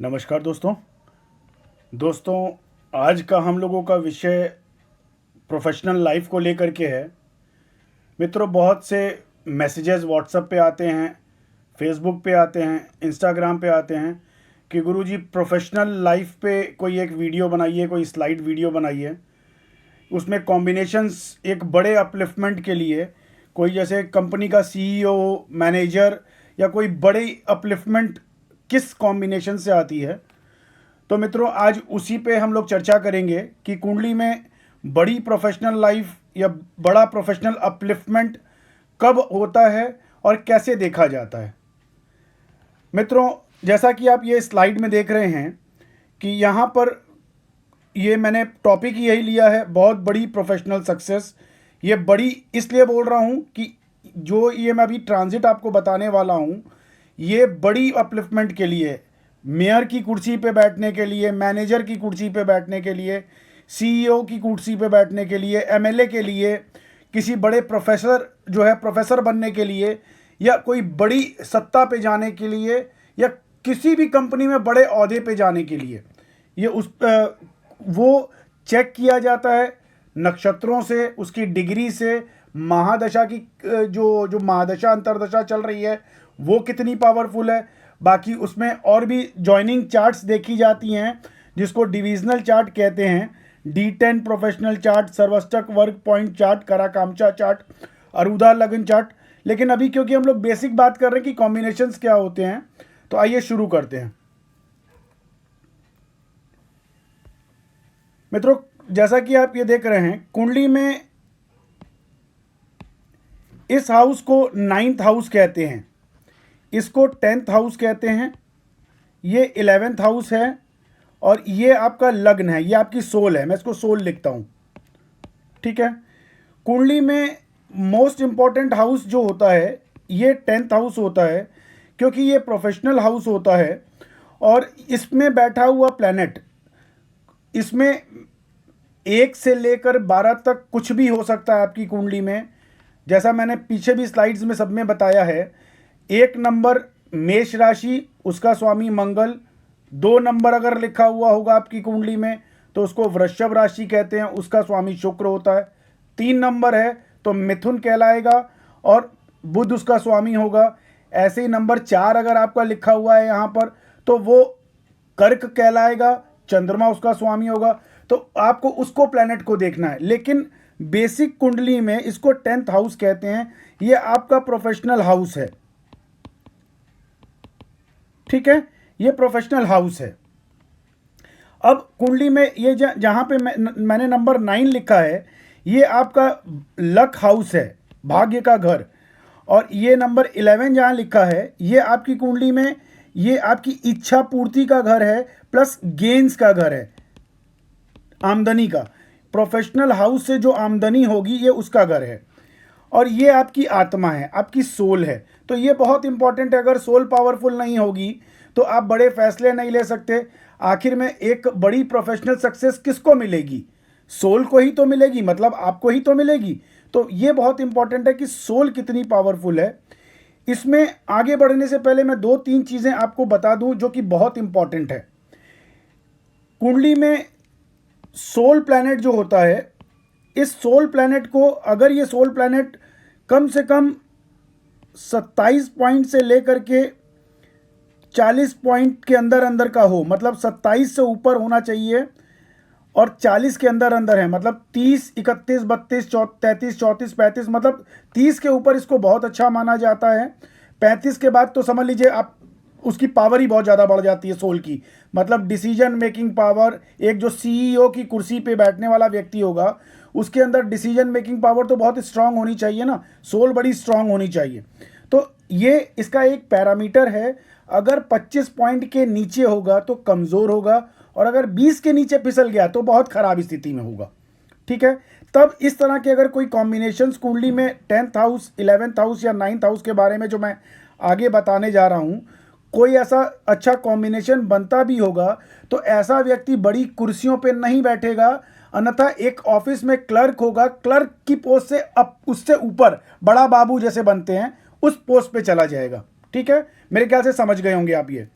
नमस्कार दोस्तों आज का हम लोगों का विषय प्रोफेशनल लाइफ को लेकर के है। मित्रों, बहुत से मैसेजेस व्हाट्सएप पे आते हैं, फेसबुक पे आते हैं, इंस्टाग्राम पे आते हैं कि गुरुजी प्रोफेशनल लाइफ पे कोई एक वीडियो बनाइए, कोई स्लाइड वीडियो बनाइए, उसमें कॉम्बिनेशंस एक बड़े अपलिफ्टमेंट के लिए, कोई जैसे कंपनी का सीईओ, मैनेजर या कोई बड़ी अपलिफ्टमेंट किस कॉम्बिनेशन से आती है। तो मित्रों, आज उसी पे हम लोग चर्चा करेंगे कि कुंडली में बड़ी प्रोफेशनल लाइफ या बड़ा प्रोफेशनल अपलिफ्टमेंट कब होता है और कैसे देखा जाता है। मित्रों, जैसा कि आप ये स्लाइड में देख रहे हैं कि यहाँ पर ये मैंने टॉपिक यही लिया है, बहुत बड़ी प्रोफेशनल सक्सेस। ये बड़ी इसलिए बोल रहा हूँ कि जो ये मैं अभी ट्रांजिट आपको बताने वाला हूँ, ये बड़ी अपलिफ्टमेंट के लिए, मेयर की कुर्सी पे बैठने के लिए, मैनेजर की कुर्सी पे बैठने के लिए, सीईओ की कुर्सी पे बैठने के लिए, एमएलए के लिए, किसी बड़े प्रोफेसर बनने के लिए, या कोई बड़ी सत्ता पे जाने के लिए, या किसी भी कंपनी में बड़े ओहदे पे जाने के लिए, ये वो चेक किया जाता है नक्षत्रों से, उसकी डिग्री से, महादशा की जो महादशा अंतरदशा चल रही है वो कितनी पावरफुल है। बाकी उसमें और भी जॉइनिंग चार्ट्स देखी जाती हैं जिसको डिविजनल चार्ट कहते हैं। D10 प्रोफेशनल चार्ट, सर्वस्टक वर्क पॉइंट चार्ट, कराकामचा चार्ट, अरुदा लगन चार्ट। लेकिन अभी क्योंकि हम लोग बेसिक बात कर रहे हैं कि कॉम्बिनेशंस क्या होते हैं, तो आइए शुरू करते हैं। मित्रों, जैसा कि आप ये देख रहे हैं, कुंडली में इस हाउस को 9th हाउस कहते हैं, इसको 10th हाउस कहते हैं, ये 11th हाउस है, और ये आपका लग्न है, ये आपकी सोल है। मैं इसको सोल लिखता हूँ, ठीक है। कुंडली में मोस्ट इंपॉर्टेंट हाउस जो होता है ये 10th हाउस होता है, क्योंकि ये प्रोफेशनल हाउस होता है और इसमें बैठा हुआ प्लैनेट, इसमें 1 से लेकर 12 तक कुछ भी हो सकता है आपकी कुंडली में। जैसा मैंने पीछे भी स्लाइड्स में सब में बताया है, 1 नंबर मेष राशि, उसका स्वामी मंगल। 2 नंबर अगर लिखा हुआ होगा आपकी कुंडली में तो उसको वृषभ राशि कहते हैं, उसका स्वामी शुक्र होता है। 3 नंबर है तो मिथुन कहलाएगा और बुध उसका स्वामी होगा। ऐसे ही नंबर 4 अगर आपका लिखा हुआ है यहाँ पर तो वो कर्क कहलाएगा, चंद्रमा उसका स्वामी होगा। तो आपको उसको प्लैनेट को देखना है, लेकिन बेसिक कुंडली में इसको 10th हाउस कहते हैं। ये आपका प्रोफेशनल हाउस है, ठीक है, ये प्रोफेशनल हाउस है। अब कुंडली में ये जहां पे मैंने नंबर 9 लिखा है, ये आपका लक हाउस है, भाग्य का घर। और ये नंबर 11 जहां लिखा है, ये आपकी कुंडली में ये आपकी इच्छा पूर्ति का घर है, प्लस गेन्स का घर है, आमदनी का। प्रोफेशनल हाउस से जो आमदनी होगी ये उसका घर है, और ये आपकी आत्मा है, आपकी सोल है। तो ये बहुत इंपॉर्टेंट है। अगर सोल पावरफुल नहीं होगी तो आप बड़े फैसले नहीं ले सकते। आखिर में एक बड़ी प्रोफेशनल सक्सेस किसको मिलेगी? सोल को ही तो मिलेगी, मतलब आपको ही तो मिलेगी। तो ये बहुत इंपॉर्टेंट है कि सोल कितनी पावरफुल है। इसमें आगे बढ़ने से पहले मैं 2-3 चीज़ें आपको बता दूं जो कि बहुत इंपॉर्टेंट है। कुंडली में सोल प्लैनेट जो होता है, इस सोल प्लैनेट को, अगर ये सोल प्लैनेट कम से कम 27 पॉइंट से लेकर के 40 पॉइंट के अंदर अंदर का हो, मतलब 27 से ऊपर होना चाहिए और 40 के अंदर अंदर है, मतलब 30, 31, 32, 33, 34, 35, मतलब 30 के ऊपर इसको बहुत अच्छा माना जाता है। 35 के बाद तो समझ लीजिए आप उसकी पावर ही बहुत ज़्यादा बढ़ जाती है सोल की, मतलब डिसीजन मेकिंग पावर। एक जो सीईओ की कुर्सी पे बैठने वाला व्यक्ति होगा उसके अंदर डिसीजन मेकिंग पावर तो बहुत स्ट्रांग होनी चाहिए ना, सोल बड़ी स्ट्रांग होनी चाहिए। तो ये इसका एक पैरामीटर है। अगर 25 पॉइंट के नीचे होगा तो कमज़ोर होगा, और अगर 20 के नीचे फिसल गया तो बहुत ख़राब स्थिति में होगा, ठीक है। तब इस तरह के अगर कोई कॉम्बिनेशंस कुंडली में 10th हाउस, 11th हाउस या 9th हाउस के बारे में जो मैं आगे बताने जा रहा हूँ, कोई ऐसा अच्छा कॉम्बिनेशन बनता भी होगा तो ऐसा व्यक्ति बड़ी कुर्सियों पे नहीं बैठेगा, अन्यथा एक ऑफिस में क्लर्क होगा, क्लर्क की पोस्ट से अब उससे ऊपर बड़ा बाबू जैसे बनते हैं उस पोस्ट पे चला जाएगा, ठीक है। मेरे ख्याल से समझ गए होंगे आप ये।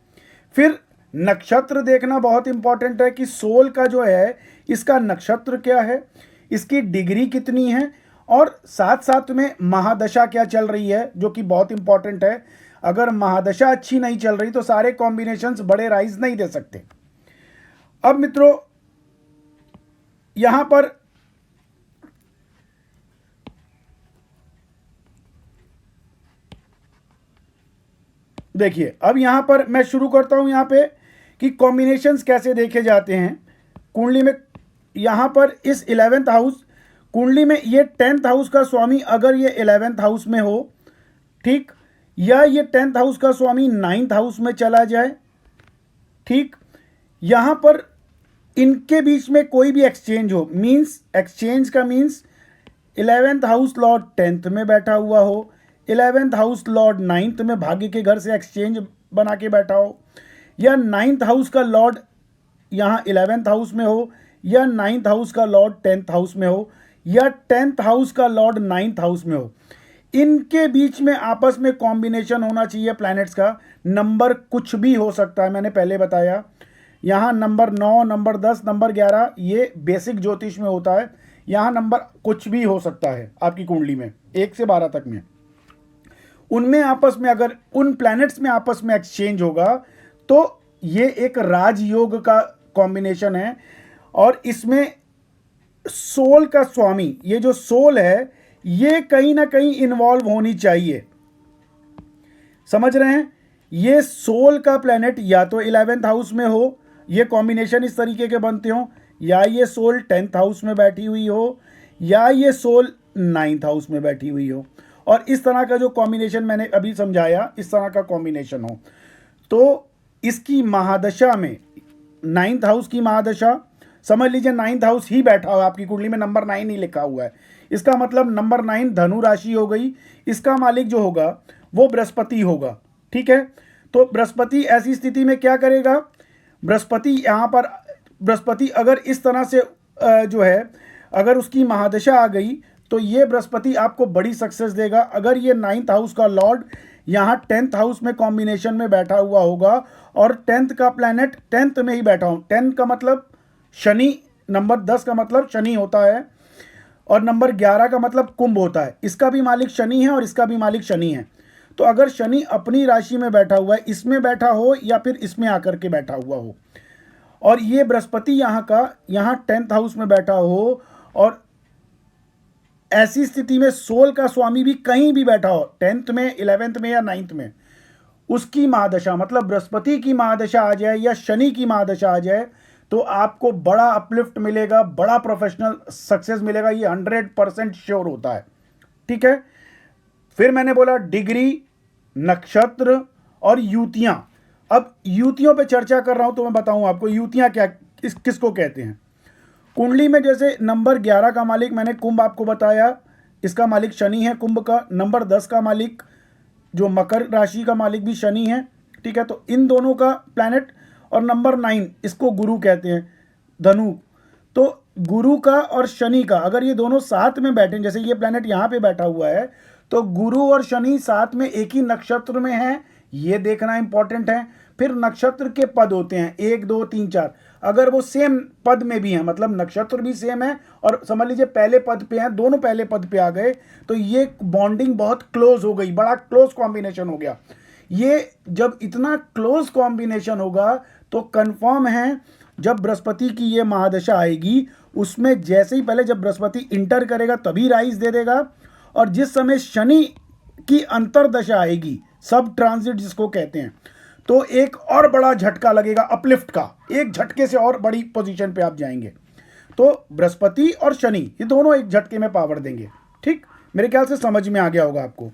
फिर नक्षत्र देखना बहुत इंपॉर्टेंट है कि सोल का जो है इसका नक्षत्र क्या है, इसकी डिग्री कितनी है, और साथ साथ में महादशा क्या चल रही है, जो कि बहुत इंपॉर्टेंट है। अगर महादशा अच्छी नहीं चल रही तो सारे कॉम्बिनेशंस बड़े राइज नहीं दे सकते। अब मित्रों यहां पर देखिए, अब यहां पर मैं शुरू करता हूं यहां पे कि कॉम्बिनेशंस कैसे देखे जाते हैं कुंडली में। यहां पर इस 11th हाउस कुंडली में ये 10th हाउस का स्वामी अगर ये 11th हाउस में हो, ठीक, या ये 10th हाउस का स्वामी 9th हाउस में चला जाए, ठीक, यहां पर इनके बीच में कोई भी एक्सचेंज हो, मींस एक्सचेंज का means 11th house Lord 10th में बैठा हुआ हो, 11th हाउस लॉर्ड 9th में भाग्य के घर से एक्सचेंज बना के बैठा हो, या 9th हाउस का लॉर्ड यहाँ 11th हाउस में हो, या 9th हाउस का लॉर्ड 10th हाउस में हो, या 10th हाउस का लॉर्ड 9th हाउस में हो। इनके बीच में आपस में कॉम्बिनेशन होना चाहिए प्लैनेट्स का। नंबर कुछ भी हो सकता है, मैंने पहले बताया। यहाँ नंबर 9, नंबर 10, नंबर 11 ये बेसिक ज्योतिष में होता है। यहाँ नंबर कुछ भी हो सकता है आपकी कुंडली में 1 से 12 तक में। उनमें आपस में अगर उन प्लैनेट्स में आपस में एक्सचेंज होगा तो ये एक राजयोग का कॉम्बिनेशन है। और इसमें सोल का स्वामी, ये जो सोल है ये कहीं ना कहीं इन्वॉल्व होनी चाहिए। समझ रहे हैं? ये सोल का प्लैनेट या तो 11th हाउस में हो, ये कॉम्बिनेशन इस तरीके के बनते हो, या ये सोल 10th हाउस में बैठी हुई हो, या ये सोल 9th हाउस में बैठी हुई हो। और इस तरह का जो कॉम्बिनेशन मैंने अभी समझाया, इस तरह का कॉम्बिनेशन हो तो इसकी महादशा में 9th हाउस की महादशा, समझ लीजिए 9th हाउस ही बैठा हुआ आपकी कुंडली में, नंबर 9 ही लिखा हुआ है। इसका मतलब नंबर 9 धनु राशि हो गई। इसका मालिक जो होगा वो बृहस्पति होगा, ठीक है। तो बृहस्पति ऐसी स्थिति में क्या करेगा, बृहस्पति यहाँ पर, बृहस्पति अगर इस तरह से जो है अगर उसकी महादशा आ गई तो ये बृहस्पति आपको बड़ी सक्सेस देगा। अगर ये 9th हाउस का लॉर्ड यहाँ 10th हाउस में कॉम्बिनेशन में बैठा हुआ होगा और 10th का प्लैनेट 10th में ही बैठा हो, 10 का मतलब शनि, नंबर 10 का मतलब शनि होता है, और नंबर 11 का मतलब कुंभ होता है। इसका भी मालिक शनि है और इसका भी मालिक शनि है। तो अगर शनि अपनी राशि में बैठा हुआ है, इसमें बैठा हो या फिर इसमें आकर के बैठा हुआ हो, और ये बृहस्पति यहाँ का यहाँ 10th हाउस में बैठा हो, और ऐसी स्थिति में सोल का स्वामी भी कहीं भी बैठा हो, 10th में, 11th में या 9th में, उसकी महादशा मतलब बृहस्पति की महादशा आ जाए या शनि की महादशा आ जाए तो आपको बड़ा अपलिफ्ट मिलेगा, बड़ा प्रोफेशनल सक्सेस मिलेगा। ये 100% श्योर होता है, ठीक है। फिर मैंने बोला डिग्री, नक्षत्र और युतियां। अब युतियों पे चर्चा कर रहा हूं तो मैं बताऊं आपको युतियां क्या, किसको कहते हैं। कुंडली में जैसे नंबर 11 का मालिक मैंने कुंभ आपको बताया, इसका मालिक शनि है कुंभ का। नंबर 10 का मालिक जो मकर राशि का मालिक भी शनि है, ठीक है। तो इन दोनों का प्लैनेट, और नंबर 9 इसको गुरु कहते हैं, धनु। तो गुरु का और शनि का अगर ये दोनों साथ में बैठे, जैसे ये प्लैनेट यहाँ पे बैठा हुआ है तो गुरु और शनि साथ में एक ही नक्षत्र में है, ये देखना इंपॉर्टेंट है। फिर नक्षत्र के पद होते हैं 1, 2, 3, 4। अगर वो सेम पद में भी हैं, मतलब नक्षत्र भी सेम है और समझ लीजिए पहले पद पे हैं, दोनों पहले पद पे आ गए, तो ये बॉन्डिंग बहुत क्लोज हो गई, बड़ा क्लोज कॉम्बिनेशन हो गया। ये जब इतना क्लोज कॉम्बिनेशन होगा तो कंफर्म है जब बृहस्पति की ये महादशा आएगी उसमें जैसे ही पहले जब बृहस्पति इंटर करेगा तभी राइज दे देगा, और जिस समय शनि की अंतरदशा आएगी, सब ट्रांजिट जिसको कहते हैं, तो एक और बड़ा झटका लगेगा अपलिफ्ट का, एक झटके से और बड़ी पोजीशन पे आप जाएंगे। तो बृहस्पति और शनि ये दोनों एक झटके में पावर देंगे, ठीक। मेरे ख्याल से समझ में आ गया होगा आपको।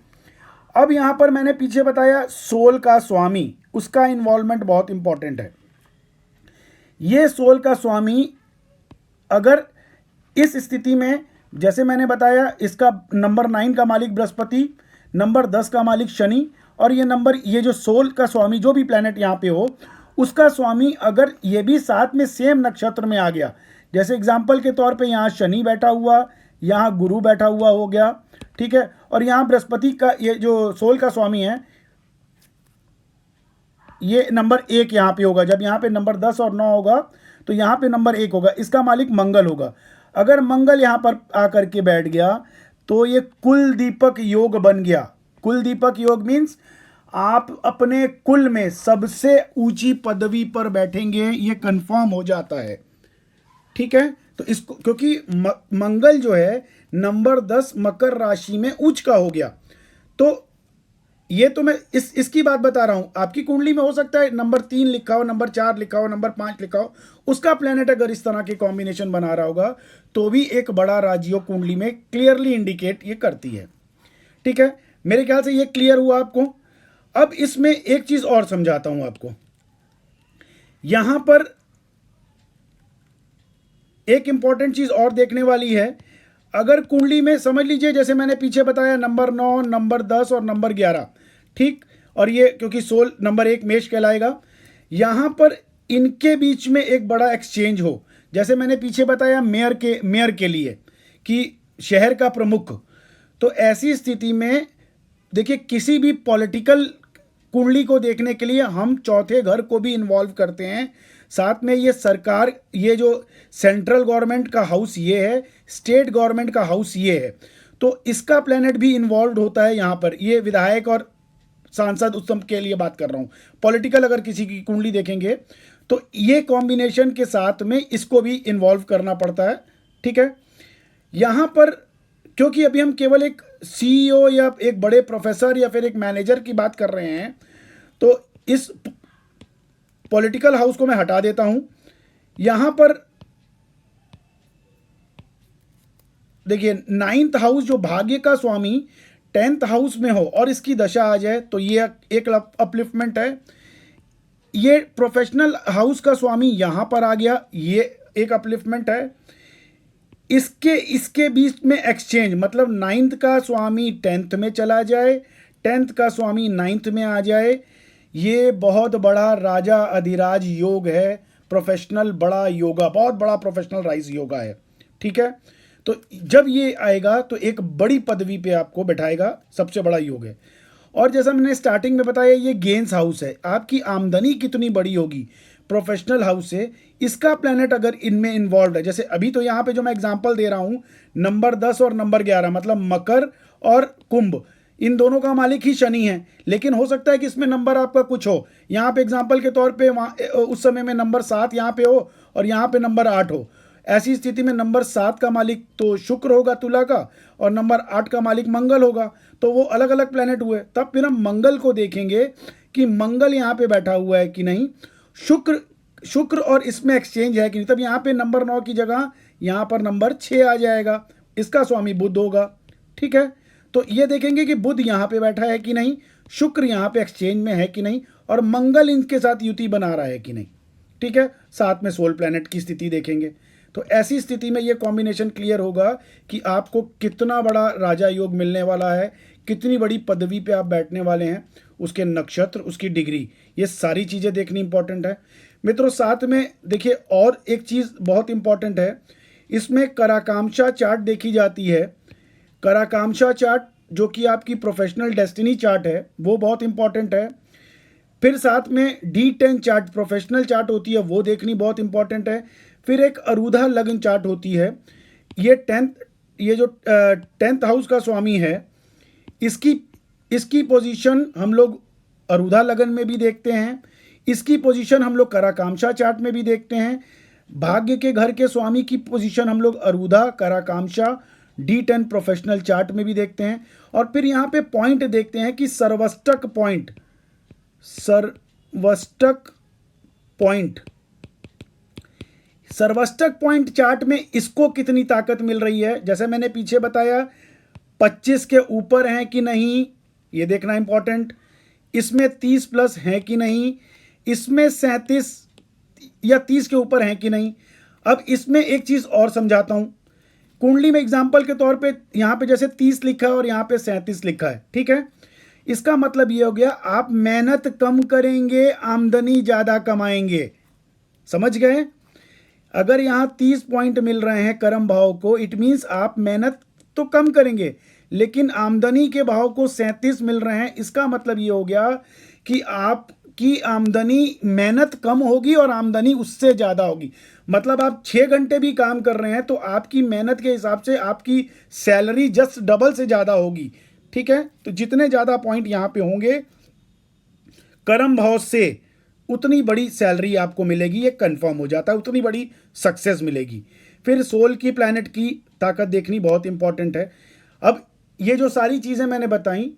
अब यहां पर मैंने पीछे बताया सोल का स्वामी, उसका इन्वॉल्वमेंट बहुत इंपॉर्टेंट है। ये सोल का स्वामी अगर इस स्थिति में, जैसे मैंने बताया, इसका नंबर 9 का मालिक बृहस्पति, नंबर 10 का मालिक शनि, और ये जो सोल का स्वामी जो भी प्लैनेट यहाँ पे हो उसका स्वामी अगर ये भी साथ में सेम नक्षत्र में आ गया, जैसे एग्जाम्पल के तौर पे यहाँ शनि बैठा हुआ, यहाँ गुरु बैठा हुआ हो गया, ठीक है, और यहाँ बृहस्पति का ये जो सोल का स्वामी है ये नंबर 1 यहाँ पे होगा, जब यहाँ पे नंबर 10 और 9 होगा तो यहाँ पे नंबर 1 होगा, इसका मालिक मंगल होगा। अगर मंगल यहाँ पर आकर के बैठ गया तो ये कुल दीपक योग बन गया। कुल दीपक योग मीन्स आप अपने कुल में सबसे ऊंची पदवी पर बैठेंगे, ये कंफर्म हो जाता है। ठीक है, तो इसको क्योंकि मंगल जो है नंबर 10 मकर राशि में उच्च का हो गया, तो ये तो मैं इसकी बात बता रहा हूं। आपकी कुंडली में हो सकता है नंबर 3 लिखा हो, नंबर 4 लिखा हो, नंबर 5 लिखा हो, उसका प्लेनेट अगर इस तरह के कॉम्बिनेशन बना रहा होगा तो भी एक बड़ा राजयोग कुंडली में क्लियरली इंडिकेट ये करती है। ठीक है, मेरे ख्याल से ये क्लियर हुआ आपको। अब इसमें एक चीज और समझाता हूं आपको। यहां पर एक इंपॉर्टेंट चीज और देखने वाली है। अगर कुंडली में समझ लीजिए, जैसे मैंने पीछे बताया नंबर 9, नंबर 10 और नंबर 11, ठीक, और ये क्योंकि सोल नंबर 1 मेष कहलाएगा, यहां पर इनके बीच में एक बड़ा एक्सचेंज हो, जैसे मैंने पीछे बताया मेयर के लिए कि शहर का प्रमुख, तो ऐसी स्थिति में देखिए किसी भी पॉलिटिकल कुंडली को देखने के लिए हम चौथे घर को भी इन्वॉल्व करते हैं। साथ में ये सरकार, ये जो सेंट्रल गवर्नमेंट का हाउस ये है, स्टेट गवर्नमेंट का हाउस ये है, तो इसका प्लेनेट भी इन्वॉल्व होता है यहाँ पर। ये विधायक और सांसद उस सब के लिए बात कर रहा हूँ। पॉलिटिकल अगर किसी की कुंडली देखेंगे तो ये कॉम्बिनेशन के साथ में इसको भी इन्वॉल्व करना पड़ता है। ठीक है, यहाँ पर क्योंकि अभी हम केवल एक सीईओ या एक बड़े प्रोफेसर या फिर एक मैनेजर की बात कर रहे हैं, तो इस पॉलिटिकल हाउस को मैं हटा देता हूं। यहां पर देखिए 9th हाउस जो भाग्य का स्वामी 10th हाउस में हो और इसकी दशा आ जाए तो ये एक अपलिफ्टमेंट है। ये प्रोफेशनल हाउस का स्वामी यहां पर आ गया, ये एक अपलिफ्टमेंट है। इसके बीच में एक्सचेंज, मतलब 9th का स्वामी 10th में चला जाए, 10th का स्वामी 9th में आ जाए, ये बहुत बड़ा राजा अधिराज योग है। प्रोफेशनल बड़ा योगा, बहुत बड़ा प्रोफेशनल राइज योगा है। ठीक है, तो जब ये आएगा तो एक बड़ी पदवी पे आपको बैठाएगा, सबसे बड़ा योग है। और जैसा मैंने स्टार्टिंग में बताया, ये गेंस हाउस है, आपकी आमदनी कितनी बड़ी होगी प्रोफेशनल हाउस से, इसका प्लैनेट अगर इनमें इन्वॉल्व है। जैसे अभी तो यहाँ पे जो मैं एग्जांपल दे रहा हूँ, नंबर 10 और नंबर 11, मतलब मकर और कुंभ, इन दोनों का मालिक ही शनि है, लेकिन हो सकता है कि इसमें नंबर आपका कुछ हो। यहाँ पे एग्जांपल के तौर पे उस समय में नंबर 7 यहाँ पे हो और यहाँ पे नंबर 8 हो। ऐसी स्थिति में नंबर 7 का मालिक तो शुक्र होगा तुला का, और नंबर 8 का मालिक मंगल होगा, तो वो अलग अलग प्लैनेट हुए। तब फिर हम मंगल को देखेंगे कि मंगल यहाँ पे बैठा हुआ है कि नहीं, शुक्र और इसमें एक्सचेंज है कि नहीं। तब यहाँ पे नंबर 9 की जगह यहाँ पर नंबर 6 आ जाएगा, इसका स्वामी बुध होगा। ठीक है, तो ये देखेंगे कि बुध यहाँ पे बैठा है कि नहीं, शुक्र यहाँ पे एक्सचेंज में है कि नहीं, और मंगल इनके साथ युति बना रहा है कि नहीं। ठीक है, साथ में सोल प्लैनेट की स्थिति देखेंगे। तो ऐसी स्थिति में ये कॉम्बिनेशन क्लियर होगा कि आपको कितना बड़ा राजा योग मिलने वाला है, कितनी बड़ी पदवी पे आप बैठने वाले हैं, उसके नक्षत्र, उसकी डिग्री, ये सारी चीज़ें देखनी इंपॉर्टेंट है मित्रों। साथ में देखिए और एक चीज़ बहुत इंपॉर्टेंट है, इसमें कराकांक्षा चार्ट देखी जाती है। कराकांक्षा चार्ट जो कि आपकी प्रोफेशनल डेस्टिनी चार्ट है, वो बहुत इंपॉर्टेंट है। फिर साथ में D10 चार्ट प्रोफेशनल चार्ट होती है, वो देखनी बहुत इंपॉर्टेंट है। फिर एक अरुधा लग्न चार्ट होती है, ये जो 10th हाउस का स्वामी है, इसकी पोजीशन हम लोग अरुधा लग्न में भी देखते हैं, इसकी पोजीशन हम लोग कराकांक्षा चार्ट में भी देखते हैं। भाग्य के घर के स्वामी की पोजीशन हम लोग अरुधा, कराकांक्षा, D10 प्रोफेशनल चार्ट में भी देखते हैं। और फिर यहाँ पे पॉइंट देखते हैं कि सर्वष्टक पॉइंट चार्ट में इसको कितनी ताकत मिल रही है। जैसे मैंने पीछे बताया 25 के ऊपर है कि नहीं, ये देखना इंपॉर्टेंट। इसमें 30 प्लस है कि नहीं, इसमें 37 या 30 के ऊपर है कि नहीं। अब इसमें एक चीज़ और समझाता हूँ। कुंडली में एग्जाम्पल के तौर पे यहाँ पे जैसे 30 लिखा है और यहाँ पे 37 लिखा है, ठीक है, इसका मतलब ये हो गया आप मेहनत कम करेंगे, आमदनी ज़्यादा कमाएंगे। समझ गए? अगर यहाँ 30 पॉइंट मिल रहे हैं कर्म भाव को, इट मीन्स आप मेहनत तो कम करेंगे, लेकिन आमदनी के भाव को 37 मिल रहे हैं। इसका मतलब ये हो गया कि आप आपकी आमदनी, मेहनत कम होगी और आमदनी उससे ज़्यादा होगी। मतलब आप 6 घंटे भी काम कर रहे हैं तो आपकी मेहनत के हिसाब से आपकी सैलरी जस्ट डबल से ज़्यादा होगी। ठीक है, तो जितने ज़्यादा पॉइंट यहाँ पे होंगे कर्म भाव से उतनी बड़ी सैलरी आपको मिलेगी, ये कंफर्म हो जाता है, उतनी बड़ी सक्सेस मिलेगी। फिर सोल की, प्लैनेट की ताकत देखनी बहुत इंपॉर्टेंट है। अब ये जो सारी चीज़ें मैंने बताई,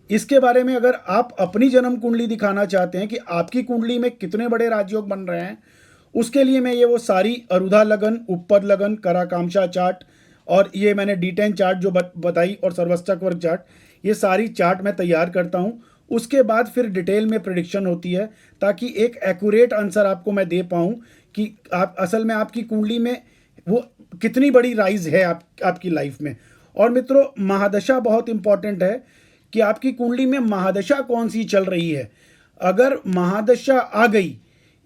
इसके बारे में अगर आप अपनी जन्म कुंडली दिखाना चाहते हैं कि आपकी कुंडली में कितने बड़े राजयोग बन रहे हैं, उसके लिए मैं ये वो सारी अरुधा लगन, उपपद लगन, कराकांक्षा चार्ट और ये मैंने D10 चार्ट जो बताई और सर्वस्टक वर्ग चार्ट, ये सारी चार्ट मैं तैयार करता हूँ। उसके बाद फिर डिटेल में प्रिडिक्शन होती है ताकि एक एक्यूरेट आंसर आपको मैं दे पाऊँ कि आप असल में आपकी कुंडली में वो कितनी बड़ी राइज है आपकी लाइफ में। और मित्रों, महादशा बहुत इंपॉर्टेंट है कि आपकी कुंडली में महादशा कौन सी चल रही है। अगर महादशा आ गई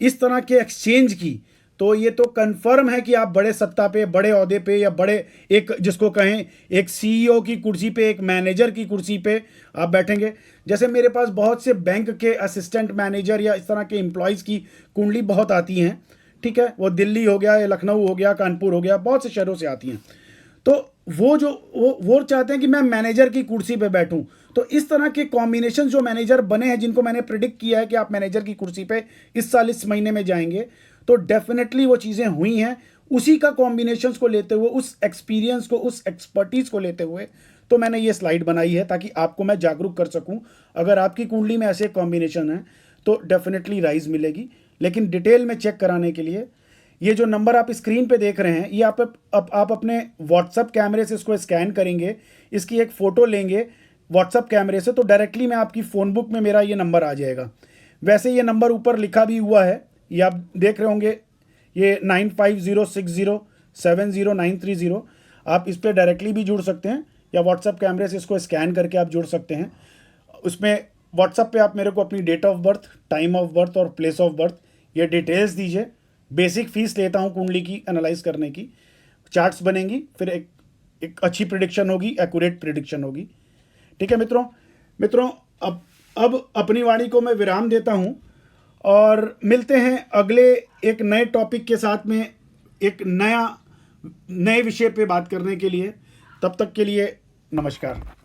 इस तरह के एक्सचेंज की, तो ये तो कंफर्म है कि आप बड़े सत्ता पे, बड़े ओहदे पे, या बड़े एक जिसको कहें एक CEO की कुर्सी पे, एक मैनेजर की कुर्सी पे आप बैठेंगे। जैसे मेरे पास बहुत से बैंक के असिस्टेंट मैनेजर या इस तरह के एम्प्लॉयज़ की कुंडली बहुत आती हैं। ठीक है, वो दिल्ली हो गया या लखनऊ हो गया, कानपुर हो गया, बहुत से शहरों से आती हैं। तो वो चाहते हैं कि मैं मैनेजर की कुर्सी पे बैठूं। तो इस तरह के कॉम्बिनेशन जो मैनेजर बने हैं, जिनको मैंने प्रिडिक्ट किया है कि आप मैनेजर की कुर्सी पे इस साल इस महीने में जाएंगे, तो डेफिनेटली वो चीज़ें हुई हैं। उसी का कॉम्बिनेशंस को लेते हुए, उस एक्सपीरियंस को, उस एक्सपर्टीज़ को लेते हुए तो मैंने ये स्लाइड बनाई है ताकि आपको मैं जागरूक कर सकूं। अगर आपकी कुंडली में ऐसे कॉम्बिनेशन है तो डेफिनेटली राइज मिलेगी। लेकिन डिटेल में चेक कराने के लिए ये जो नंबर आप स्क्रीन पे देख रहे हैं, ये आप अपने व्हाट्सअप कैमरे से इसको स्कैन करेंगे, इसकी एक फ़ोटो लेंगे व्हाट्सअप कैमरे से, तो डायरेक्टली मैं आपकी फ़ोन बुक में मेरा ये नंबर आ जाएगा। वैसे ये नंबर ऊपर लिखा भी हुआ है, ये आप देख रहे होंगे, ये 9506070930। आप इस पर डायरेक्टली भी जुड़ सकते हैं या व्हाट्सअप कैमरे से इसको स्कैन करके आप जुड़ सकते हैं। उसमें व्हाट्सअप पे आप मेरे को अपनी date of birth, time of birth और प्लेस ऑफ बर्थ ये डिटेल्स दीजिए। बेसिक फ़ीस लेता हूँ कुंडली की एनालाइज करने की। चार्ट्स बनेंगी, फिर एक अच्छी प्रिडिक्शन होगी, एक्यूरेट प्रिडिक्शन होगी। ठीक है मित्रों, अब अपनी वाणी को मैं विराम देता हूँ और मिलते हैं अगले एक नए टॉपिक के साथ में, एक नए विषय पे बात करने के लिए। तब तक के लिए नमस्कार।